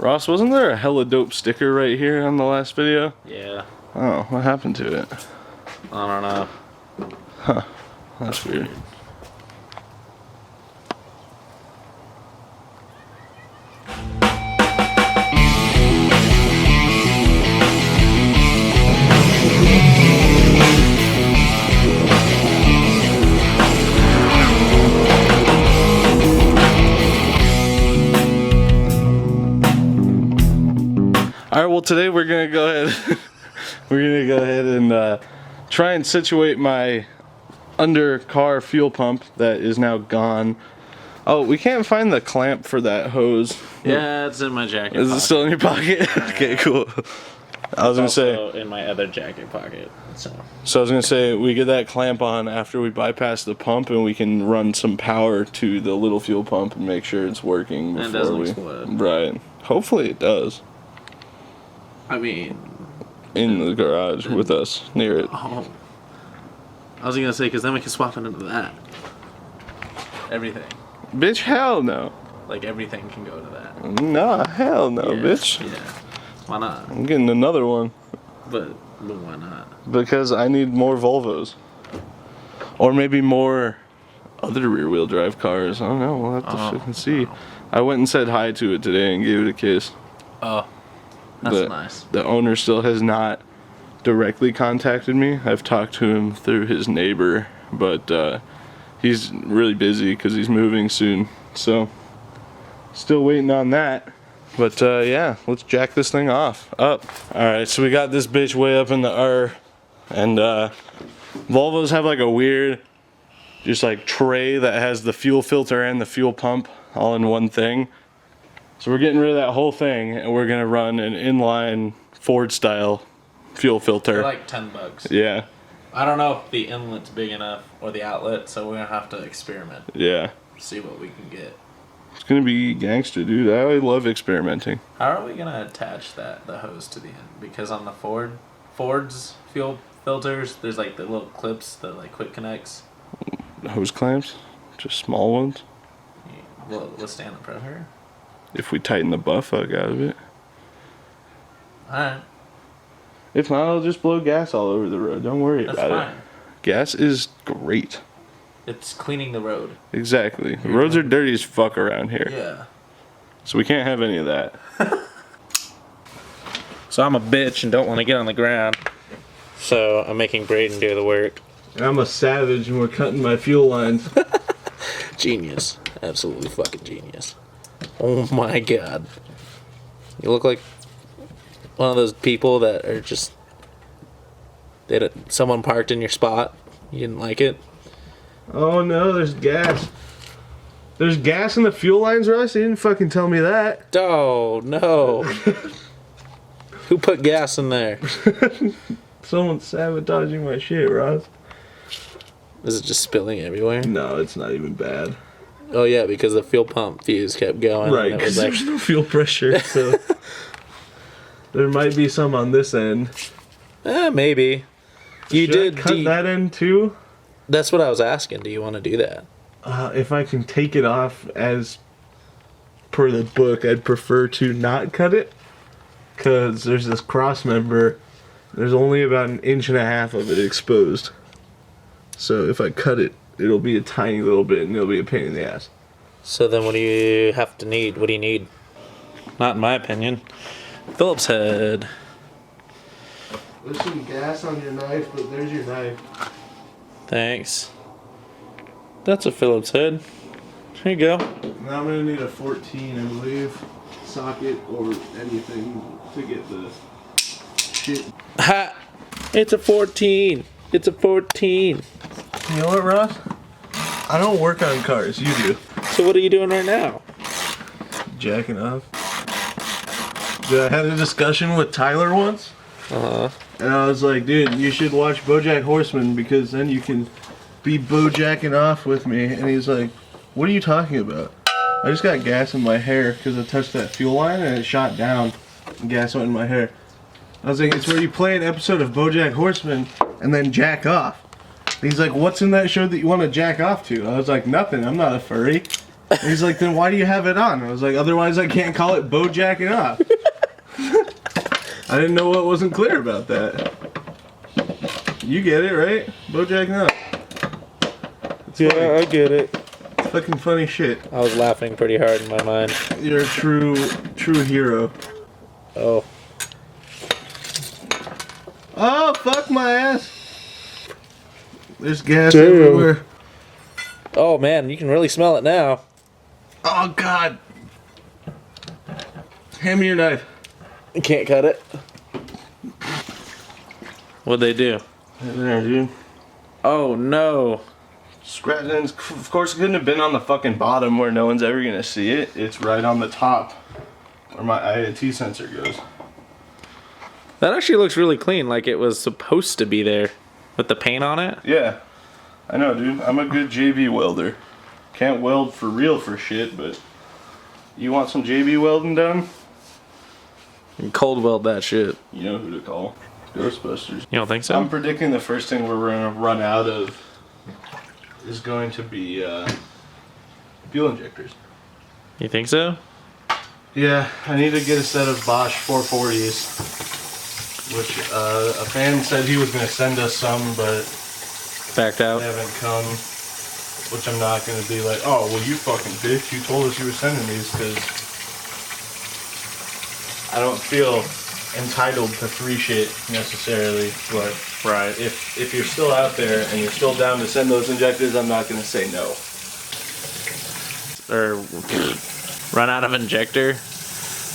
Ross, wasn't there a hella dope sticker right here on the last video? Yeah. Oh, what happened to it? I don't know. Huh. That's weird. Alright, well today we're gonna go ahead and try and situate my under car fuel pump that is now gone. Oh, we can't find the clamp for that hose. Yeah, it's in my jacket Is pocket. it still in your pocket? Okay, cool. I was gonna say in my other jacket pocket. So I was gonna say we get that clamp on after we bypass the pump and we can run some power to the little fuel pump and make sure it's working before and it doesn't explode. Right. Hopefully it does. I mean, in the garage with us near it. Oh. I was gonna say, because then we can swap it into that. Everything. Bitch, hell no. Like, everything can go to that. Nah, hell no, Yeah, bitch. Yeah. Why not? I'm getting another one. But why not? Because I need more Volvos. Or maybe more other rear wheel drive cars. I don't know, we'll have to fucking see. Wow. I went and said hi to it today and gave it a kiss. Oh. That's nice. The owner still has not directly contacted me. I've talked to him through his neighbor, but he's really busy because he's moving soon. So, still waiting on that. But yeah, let's jack this thing off. Up. Alright, so we got this bitch way up in the R. And Volvos have like a weird, just like tray that has the fuel filter and the fuel pump all in one thing. So we're getting rid of that whole thing and we're gonna run an inline Ford style fuel filter. They're like $10. Yeah. I don't know if the inlet's big enough or the outlet, so we're gonna have to experiment. Yeah. See what we can get. It's gonna be gangster, dude. I love experimenting. How are we gonna attach the hose to the end? Because on the Ford's fuel filters, there's like the little clips that like quick connects. Hose clamps? Just small ones? Will it withstand the pressure? If we tighten the butt fuck out of it. Alright. If not, I'll just blow gas all over the road. Don't worry That's about fine. it. Gas is great. It's cleaning the road. Exactly. The roads are dirty as fuck around here. Yeah. So we can't have any of that. So I'm a bitch and don't want to get on the ground. So I'm making Braden do the work. I'm a savage and we're cutting my fuel lines. Genius. Absolutely fucking genius. Oh my god. You look like one of those people that are just... someone parked in your spot. You didn't like it. Oh no, there's gas. There's gas in the fuel lines, Russ? You didn't fucking tell me that. Oh, no. Who put gas in there? Someone's sabotaging my shit, Russ. Is it just spilling everywhere? No, it's not even bad. Oh yeah, because the fuel pump fuse kept going. Right, and it because was like, there's no fuel pressure, so... There might be some on this end. maybe. You Should did I cut that end too? That's what I was asking. Do you want to do that? If I can take it off as per the book, I'd prefer to not cut it. Because there's this cross member. There's only about 1.5 inches of it exposed. So if I cut it, it'll be a tiny little bit and it'll be a pain in the ass. So then what do you have to need? What do you need? Not in my opinion. Phillips head. There's some gas on your knife, but there's your knife. Thanks. That's a Phillips head. Here you go. Now I'm going to need a 14, I believe, socket or anything to get the shit. Ha! It's a 14. It's a 14. You know what, Ross? I don't work on cars, you do. So what are you doing right now? Jacking off. Dude, I had a discussion with Tyler once. Uh-huh. And I was like, dude, you should watch BoJack Horseman because then you can be BoJacking off with me. And he's like, what are you talking about? I just got gas in my hair because I touched that fuel line and it shot down. And gas went in my hair. I was like, it's where you play an episode of BoJack Horseman and then jack off. And he's like, what's in that show that you want to jack off to? I was like, nothing. I'm not a furry. And he's like, then why do you have it on? I was like, otherwise I can't call it bow jacking off. I didn't know what wasn't clear about that. You get it, right? Bow jacking off. Yeah, I get it. Fucking funny shit. I was laughing pretty hard in my mind. You're a true hero. Oh. Oh, fuck my ass. There's gas everywhere. Oh man, you can really smell it now. Oh god. Hand me your knife. You can't cut it. What'd they do? Right there, dude. Oh no. Scratch, and of course it couldn't have been on the fucking bottom where no one's ever gonna see it. It's right on the top where my IAT sensor goes. That actually looks really clean, like it was supposed to be there. With the paint on it? Yeah. I know, dude. I'm a good JB welder. Can't weld for real for shit, but you want some JB welding done? You cold weld that shit. You know who to call. Ghostbusters. You don't think so? I'm predicting the first thing we're gonna run out of is going to be fuel injectors. You think so? Yeah, I need to get a set of Bosch 440s. Which a fan said he was going to send us some, but backed out. They haven't come. Which I'm not going to be like, oh, well, you fucking bitch, you told us you were sending these, because I don't feel entitled to free shit necessarily. But right, if you're still out there and you're still down to send those injectors, I'm not going to say no. Or run out of injector.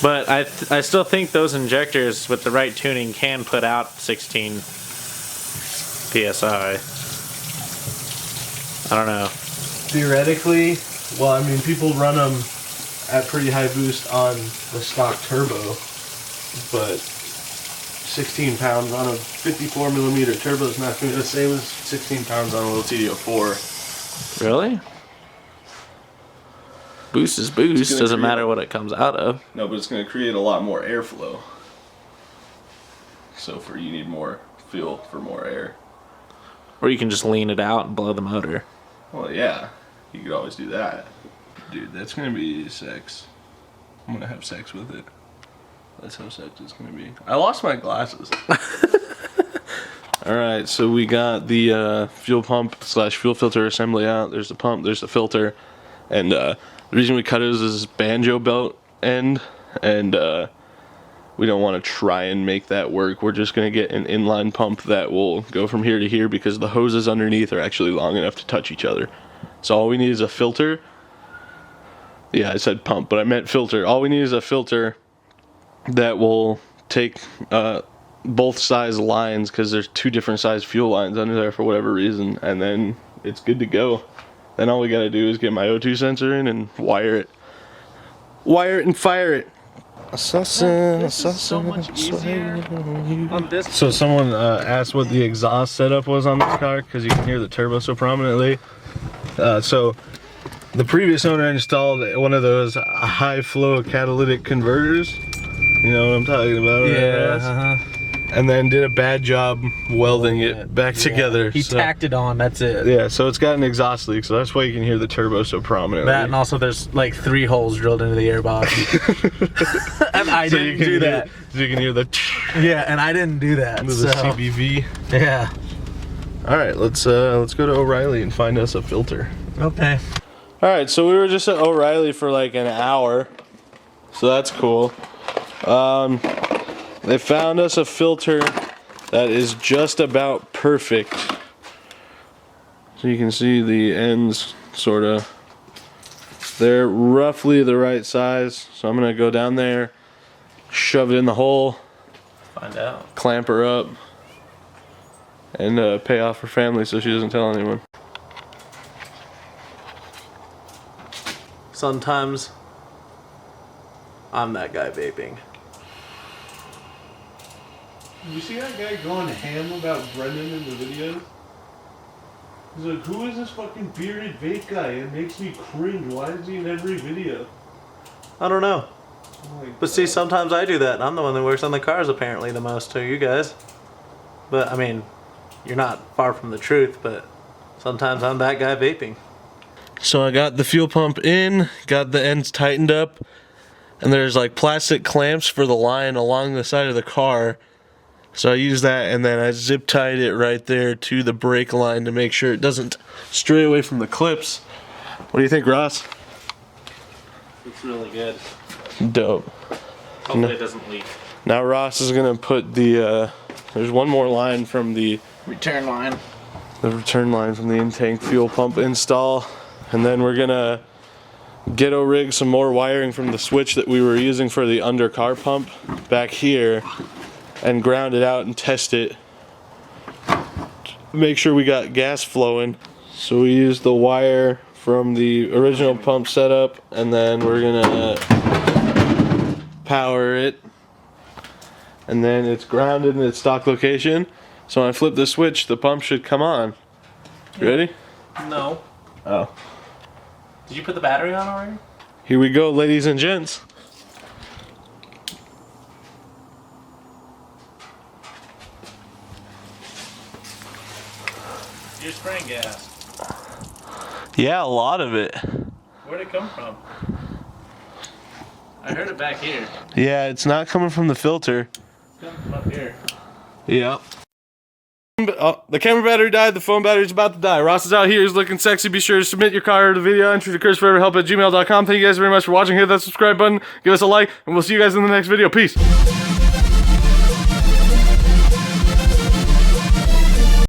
But I still think those injectors with the right tuning can put out 16 PSI. I don't know. Theoretically, well, I mean, people run them at pretty high boost on the stock turbo, but 16 pounds on a 54 millimeter turbo is not going to be the same as 16 pounds on a little TD04. Really? Boost is boost, doesn't matter what it comes out of. No, but it's going to create a lot more airflow. So you need more fuel for more air. Or you can just lean it out and blow the motor. Well, yeah. You could always do that. Dude, that's going to be sex. I'm going to have sex with it. That's how sex is going to be. I lost my glasses. Alright, so we got the fuel pump / fuel filter assembly out. There's the pump, there's the filter. And the reason we cut it is this banjo belt end. And we don't want to try and make that work. We're just going to get an inline pump that will go from here to here because the hoses underneath are actually long enough to touch each other. So all we need is a filter. Yeah, I said pump, but I meant filter. All we need is a filter that will take both size lines because there's two different size fuel lines under there for whatever reason, and then it's good to go. Then all we got to do is get my O2 sensor in and wire it. Wire it and fire it. So much easier on this. So someone asked what the exhaust setup was on this car because you can hear the turbo so prominently. So the previous owner installed one of those high flow catalytic converters. You know what I'm talking about? Yeah. And then did a bad job welding it back together. He tacked it on, that's it. Yeah, so it's got an exhaust leak, so that's why you can hear the turbo so prominently. That, and also there's like 3 holes drilled into the airbox. And I didn't do that. So you can hear the yeah, and I didn't do that. The CBV. Yeah. Alright, let's go to O'Reilly and find us a filter. Okay. Alright, so we were just at O'Reilly for like an hour. So that's cool. They found us a filter that is just about perfect. So you can see the ends sort of, they're roughly the right size. So I'm gonna go down there, shove it in the hole, Find out. clamp her up, and pay off her family so she doesn't tell anyone. Sometimes I'm that guy vaping. You see that guy going ham about Brendan in the videos? He's like, who is this fucking bearded vape guy? It makes me cringe. Why is he in every video? I don't know. Like, But see, sometimes I do that. I'm the one that works on the cars apparently the most to you guys. But I mean, you're not far from the truth, but sometimes I'm that guy vaping. So I got the fuel pump in, got the ends tightened up, and there's like plastic clamps for the line along the side of the car. So I used that, and then I zip tied it right there to the brake line to make sure it doesn't stray away from the clips. What do you think, Ross? It's really good. Dope. Hopefully it doesn't leak. Now Ross is gonna put the, there's one more line from the Return line. return line from the in-tank fuel pump install. And then we're gonna ghetto rig some more wiring from the switch that we were using for the under car pump back here and ground it out and test it. Make sure we got gas flowing. So we used the wire from the original pump setup, and then we're gonna power it. And then it's grounded in its stock location. So when I flip the switch, the pump should come on. You ready? No. Oh. Did you put the battery on already? Here we go, ladies and gents. You're spraying gas. Yeah, a lot of it. Where'd it come from? I heard it back here. Yeah, it's not coming from the filter. It's coming from up here. Yep. Oh, the camera battery died, the phone battery's about to die. Ross is out here, he's looking sexy. Be sure to submit your car to video entry to CursForeverHelp@gmail.com. Thank you guys very much for watching. Hit that subscribe button, give us a like, and we'll see you guys in the next video. Peace.